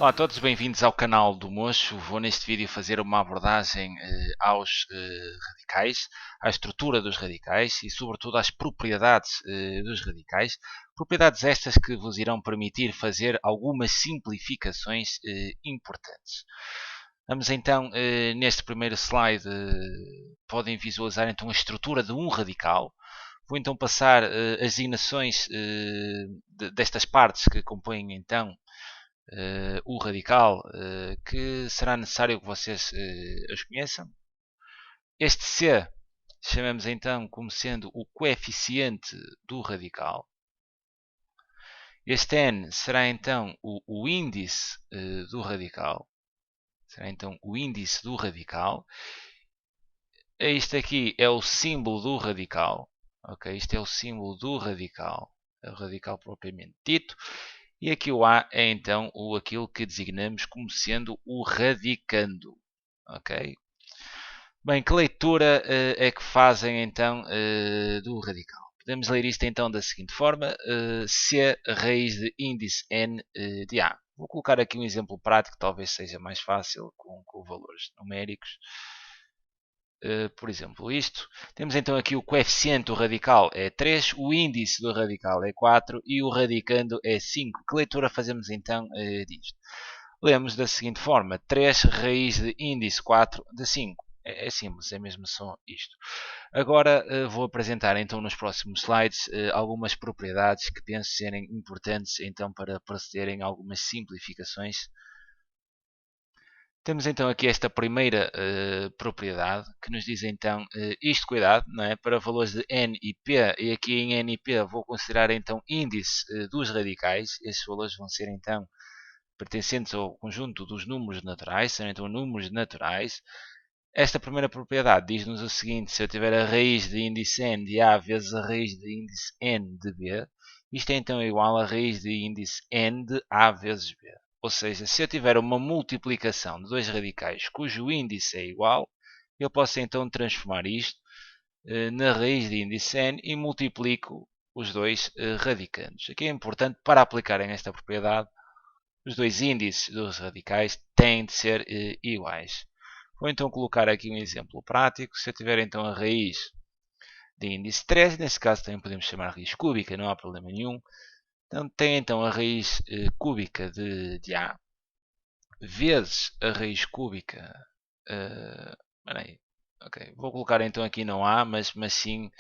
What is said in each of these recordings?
Olá a todos, bem-vindos ao canal do Mocho. Vou neste vídeo fazer uma abordagem aos radicais, à estrutura dos radicais e sobretudo às propriedades dos radicais. Propriedades estas que vos irão permitir fazer algumas simplificações importantes. Vamos então, neste primeiro slide, podem visualizar então a estrutura de um radical. Vou então passar as designações destas partes que compõem então o radical, que será necessário que vocês as conheçam. Este C chamamos então como sendo o coeficiente do radical. Este N será então o índice do radical. Será então o índice do radical. Este aqui é o símbolo do radical. Ok, este é o símbolo do radical. É o radical propriamente dito. E aqui o A é então aquilo que designamos como sendo o radicando. Ok? Bem, que leitura é que fazem então do radical? Podemos ler isto então da seguinte forma: C raiz de índice n de A. Vou colocar aqui um exemplo prático, talvez seja mais fácil com valores numéricos. Por exemplo, isto. Temos então aqui o coeficiente do radical é 3, o índice do radical é 4 e o radicando é 5. Que leitura fazemos então disto? Lemos da seguinte forma: 3 raiz de índice 4 de 5. É simples, é mesmo só isto. Agora vou apresentar então nos próximos slides algumas propriedades que penso serem importantes então para procederem a algumas simplificações. Temos então aqui esta primeira propriedade que nos diz então isto, cuidado, não é? Para valores de n e p, e aqui em n e p vou considerar então índice dos radicais. Estes valores vão ser então pertencentes ao conjunto dos números naturais, são então números naturais. Esta primeira propriedade diz-nos o seguinte: se eu tiver a raiz de índice n de a vezes a raiz de índice n de b, isto é então igual a raiz de índice n de a vezes b. Ou seja, se eu tiver uma multiplicação de dois radicais cujo índice é igual, eu posso então transformar isto na raiz de índice n e multiplico os dois radicandos. Aqui é importante, para aplicarem esta propriedade, os dois índices dos radicais têm de ser iguais. Vou então colocar aqui um exemplo prático. Se eu tiver então a raiz de índice 3, nesse caso também podemos chamar raiz cúbica, não há problema nenhum. Então, tem então a raiz cúbica de A vezes a raiz cúbica. Okay. Vou colocar então aqui não A, mas sim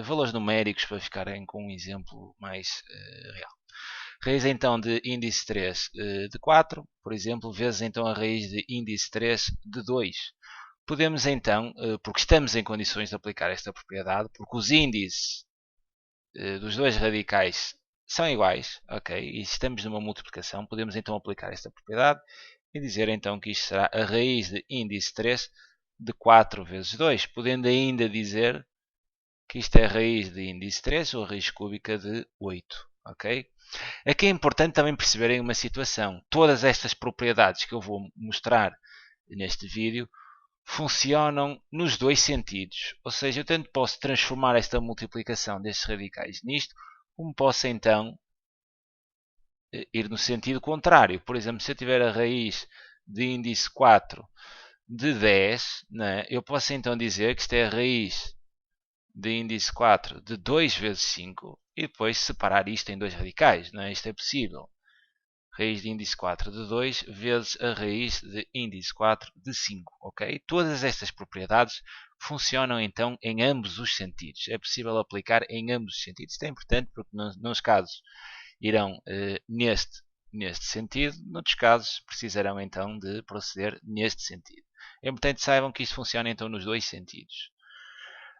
valores numéricos para ficarem com um exemplo mais real. Raiz então de índice 3 de 4, por exemplo, vezes então a raiz de índice 3 de 2. Podemos então, porque estamos em condições de aplicar esta propriedade, porque os índices dos dois radicais são iguais, ok? E estamos numa multiplicação, podemos então aplicar esta propriedade e dizer então que isto será a raiz de índice 3 de 4 vezes 2, podendo ainda dizer que isto é a raiz de índice 3 ou a raiz cúbica de 8, ok? Aqui é importante também perceberem uma situação. Todas estas propriedades que eu vou mostrar neste vídeo funcionam nos dois sentidos. Ou seja, eu tanto posso transformar esta multiplicação destes radicais nisto, como posso então ir no sentido contrário. Por exemplo, se eu tiver a raiz de índice 4 de 10, né, eu posso então dizer que isto é a raiz de índice 4 de 2 vezes 5 e depois separar isto em dois radicais. Não é? Isto é possível. Raiz de índice 4 de 2 vezes a raiz de índice 4 de 5. Okay? Todas estas propriedades funcionam então em ambos os sentidos. É possível aplicar em ambos os sentidos. Isto é importante porque nos casos irão neste sentido, noutros casos precisarão então de proceder neste sentido. É importante que saibam que isto funciona então nos dois sentidos.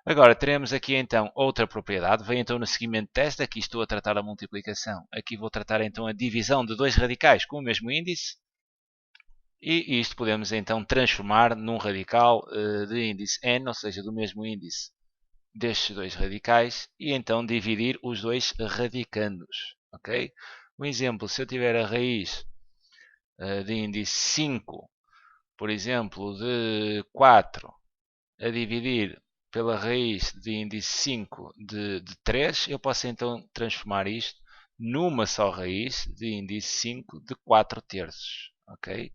Agora teremos aqui então outra propriedade, vem então no seguimento desta, aqui estou a tratar a multiplicação, aqui vou tratar então a divisão de dois radicais com o mesmo índice, e isto podemos então transformar num radical de índice n, ou seja, do mesmo índice destes dois radicais, e então dividir os dois radicandos. Okay? Um exemplo, se eu tiver a raiz de índice 5, por exemplo, de 4, a dividir pela raiz de índice 5 de 3, eu posso então transformar isto numa só raiz de índice 5 de 4 terços. Ok?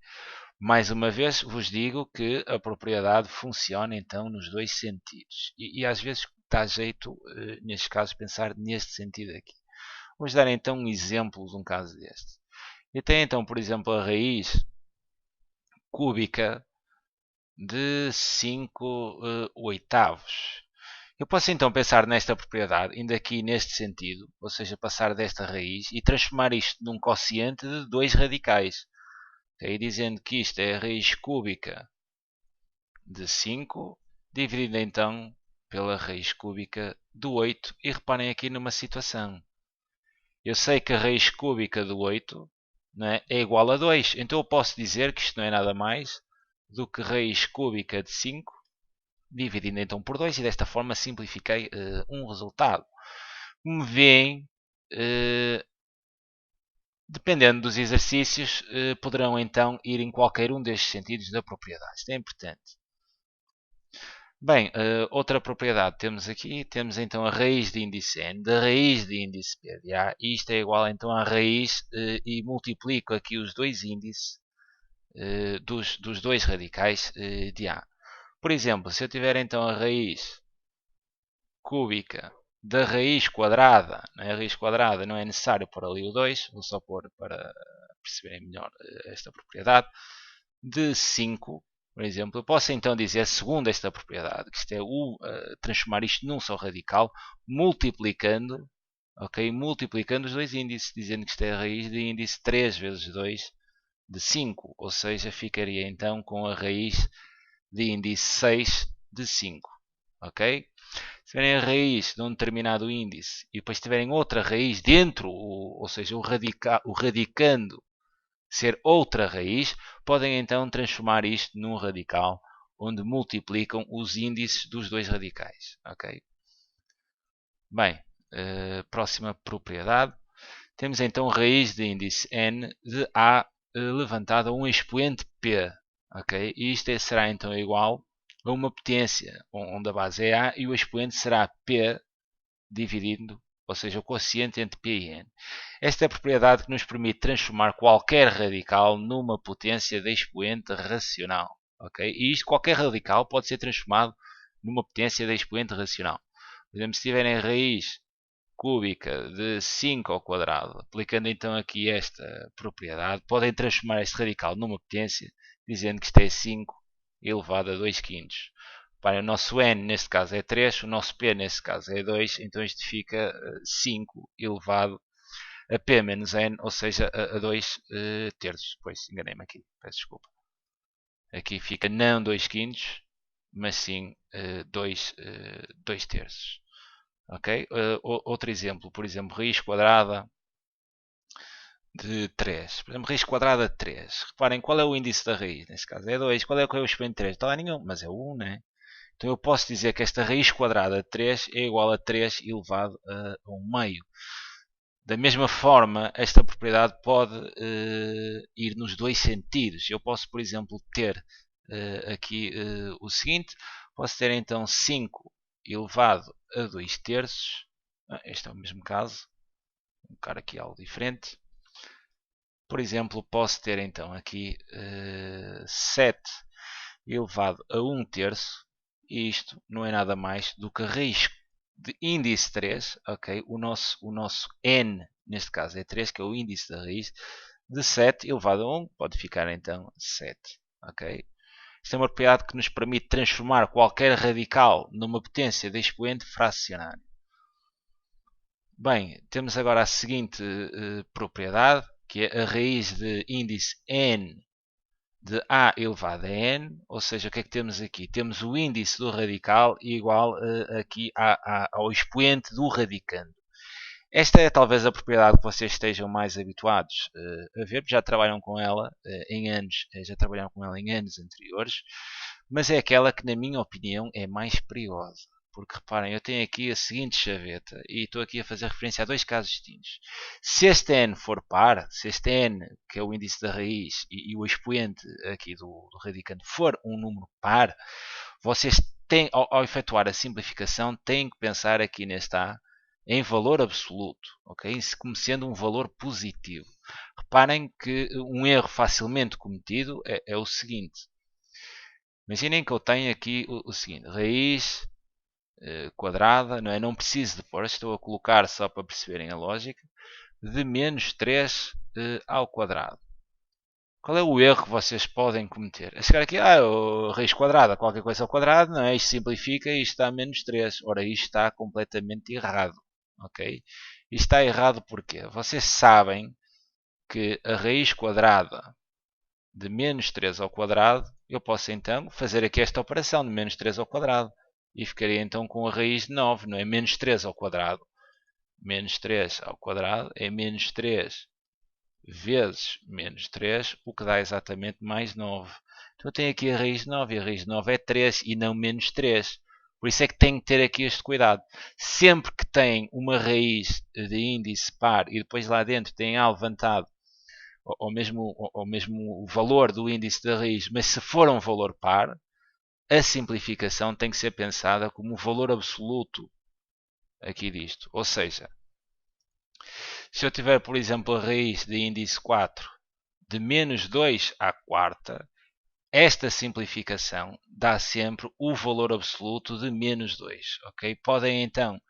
Mais uma vez vos digo que a propriedade funciona então nos dois sentidos. E às vezes dá jeito, nestes casos, pensar neste sentido aqui. Vamos dar então um exemplo de um caso deste. Eu tenho então, por exemplo, a raiz cúbica de 5 oitavos. Eu posso então pensar nesta propriedade, ainda aqui neste sentido, ou seja, passar desta raiz e transformar isto num quociente de dois radicais. Aí dizendo que isto é a raiz cúbica de 5, dividido então pela raiz cúbica do 8. E reparem aqui numa situação. Eu sei que a raiz cúbica do 8, né, é igual a 2. Então eu posso dizer que isto não é nada mais do que raiz cúbica de 5 dividindo então por 2 e desta forma simplifiquei um resultado. Como veem, dependendo dos exercícios, poderão então ir em qualquer um destes sentidos da propriedade. Isto é importante. Bem, outra propriedade temos aqui, temos então a raiz de índice n, da raiz de índice p de a, e isto é igual então à raiz, e multiplico aqui os dois índices dos dois radicais de a. Por exemplo, se eu tiver então a raiz cúbica da raiz quadrada, a raiz quadrada não é necessário pôr ali o 2, vou só pôr para perceberem melhor esta propriedade, de 5, por exemplo, eu posso então dizer, segundo esta propriedade, que isto é transformar isto num só radical, multiplicando, ok, multiplicando os dois índices, dizendo que isto é a raiz de índice 3 vezes 2 de 5, ou seja, ficaria então com a raiz de índice 6 de 5, ok? Se tiverem a raiz de um determinado índice e depois tiverem outra raiz dentro, ou seja, o radicando ser outra raiz, podem então transformar isto num radical onde multiplicam os índices dos dois radicais. Ok? Bem, próxima propriedade. Temos então raiz de índice n de a levantado a um expoente p. Ok? E isto será então igual a uma potência onde a base é a e o expoente será p dividindo, ou seja, o quociente entre p e n. Esta é a propriedade que nos permite transformar qualquer radical numa potência de expoente racional. Okay? E isto, qualquer radical pode ser transformado numa potência de expoente racional. Por exemplo, se tiverem a raiz cúbica de 5 ao quadrado, aplicando então aqui esta propriedade, podem transformar este radical numa potência, dizendo que isto é 5 elevado a 2 quintos. Para o nosso n neste caso é 3, o nosso p neste caso é 2, então isto fica 5 elevado a p menos n, ou seja, a 2 terços. Pois, enganei-me aqui, peço desculpa. Aqui fica não 2 quintos, mas sim 2 terços. Ok? Outro exemplo, por exemplo, raiz quadrada de 3. Por exemplo, raiz quadrada de 3. Reparem, qual é o índice da raiz? Neste caso é 2. Qual é o expoente de 3? Não está lá nenhum, mas é 1, né? Então eu posso dizer que esta raiz quadrada de 3 é igual a 3 elevado a 1 meio. Da mesma forma, esta propriedade pode ir nos dois sentidos. Eu posso, por exemplo, ter aqui o seguinte. Posso ter então 5 elevado a 2 terços. Este é o mesmo caso. Vou colocar aqui algo diferente. Por exemplo, posso ter então aqui 7 elevado a 1 terço. E isto não é nada mais do que a raiz de índice 3, ok? O nosso n, neste caso é 3, que é o índice da raiz, de 7 elevado a 1, pode ficar então 7, ok? Isto é uma propriedade que nos permite transformar qualquer radical numa potência de expoente fracionário. Bem, temos agora a seguinte propriedade, que é a raiz de índice n de a elevado a n, ou seja, o que é que temos aqui? Temos o índice do radical igual aqui ao expoente do radicando. Esta é talvez a propriedade que vocês estejam mais habituados a ver, já trabalham com ela em anos, já trabalharam com ela em anos anteriores, mas é aquela que, na minha opinião, é mais perigosa. Porque reparem, eu tenho aqui a seguinte chaveta e estou aqui a fazer referência a dois casos distintos. Se este n for par, se este n, que é o índice da raiz, e o expoente aqui do radicando for um número par, vocês têm, ao efetuar a simplificação, têm que pensar aqui neste A em valor absoluto, ok? Como sendo um valor positivo. Reparem que um erro facilmente cometido é o seguinte. Imaginem que eu tenho aqui o seguinte, raiz quadrada, não é? Não preciso de pôr, estou a colocar só para perceberem a lógica, de menos 3 ao quadrado. Qual é o erro que vocês podem cometer? É chegar aqui, raiz quadrada, qualquer coisa ao quadrado, não é? Isto simplifica e isto dá menos 3. Ora, isto está completamente errado, ok? Isto está errado porquê? Vocês sabem que a raiz quadrada de menos 3 ao quadrado, eu posso então fazer aqui esta operação de menos 3 ao quadrado. E ficaria então com a raiz de 9, não é? Menos 3 ao quadrado. Menos 3 ao quadrado é menos 3 vezes menos 3, o que dá exatamente mais 9. Então eu tenho aqui a raiz de 9, e a raiz de 9 é 3 e não menos 3. Por isso é que tenho que ter aqui este cuidado. Sempre que tem uma raiz de índice par e depois lá dentro tem A levantado, ou mesmo o valor do índice da raiz, mas se for um valor par, a simplificação tem que ser pensada como o valor absoluto aqui disto. Ou seja, se eu tiver, por exemplo, a raiz de índice 4 de menos 2 à quarta, esta simplificação dá sempre o valor absoluto de menos 2. Okay? Podem então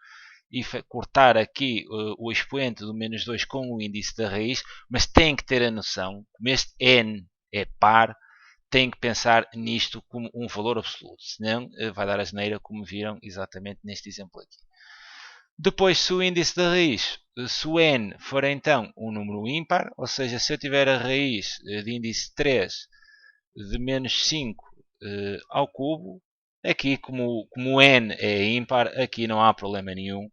cortar aqui o expoente do menos 2 com o índice da raiz, mas têm que ter a noção, como este n é par, têm que pensar nisto como um valor absoluto, senão vai dar asneira, como viram exatamente neste exemplo aqui. Depois, se o índice da raiz, se o n for então um número ímpar, ou seja, se eu tiver a raiz de índice 3 de menos 5 ao cubo, aqui como o n é ímpar, aqui não há problema nenhum.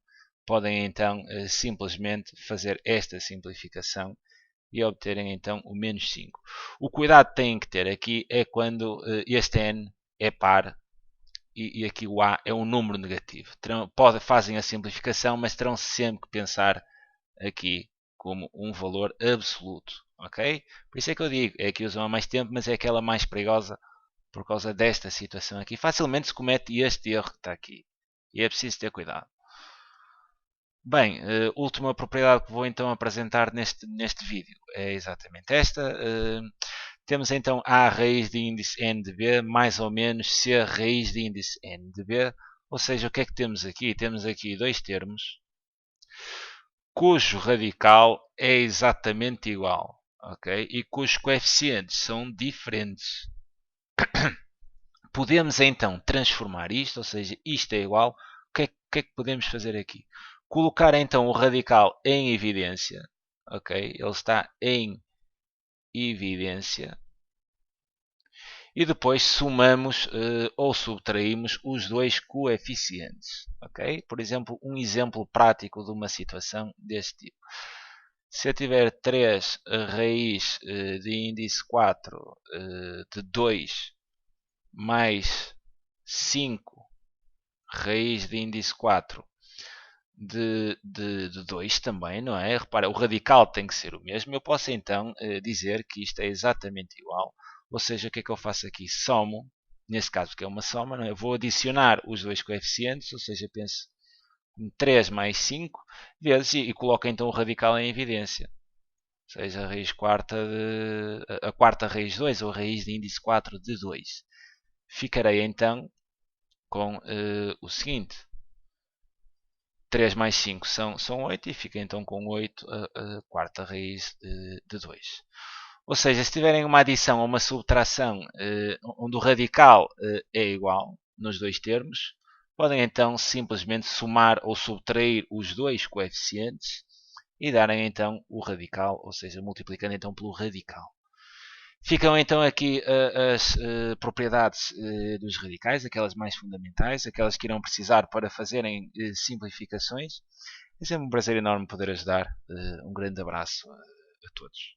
Podem então simplesmente fazer esta simplificação e obterem então o menos 5. O cuidado que têm que ter aqui é quando este n é par e aqui o A é um número negativo. Fazem a simplificação, mas terão sempre que pensar aqui como um valor absoluto. Ok? Por isso é que eu digo, é que usam há mais tempo, mas é aquela mais perigosa por causa desta situação aqui. Facilmente se comete este erro que está aqui. E é preciso ter cuidado. Bem, última propriedade que vou então apresentar neste vídeo é exatamente esta. Temos então A raiz de índice n de B mais ou menos C raiz de índice n de B. Ou seja, o que é que temos aqui? Temos aqui dois termos cujo radical é exatamente igual, ok? E cujos coeficientes são diferentes. Podemos então transformar isto, ou seja, isto é igual. O que é que podemos fazer aqui? Colocar então o radical em evidência, ok? Ele está em evidência. E depois somamos ou subtraímos os dois coeficientes, ok? Por exemplo, um exemplo prático de uma situação deste tipo. Se eu tiver 3 raiz de índice 4 de 2 mais 5 raiz de índice 4 de 2 também, não é? Repara, o radical tem que ser o mesmo. Eu posso então dizer que isto é exatamente igual. Ou seja, o que é que eu faço aqui? Somo, nesse caso que é uma soma, não é? Eu vou adicionar os dois coeficientes, ou seja, penso 3 mais 5 vezes e coloco então o radical em evidência. Ou seja, a raiz quarta a quarta raiz de 2 ou a raiz de índice 4 de 2. Ficarei então com o seguinte. 3 mais 5 são 8 e fica então com 8 a quarta raiz de 2. Ou seja, se tiverem uma adição ou uma subtração onde o radical é igual nos dois termos, podem então simplesmente somar ou subtrair os dois coeficientes e darem então o radical, ou seja, multiplicando então pelo radical. Ficam então aqui as propriedades dos radicais, aquelas mais fundamentais, aquelas que irão precisar para fazerem simplificações. É sempre um prazer enorme poder ajudar. Um grande abraço a todos.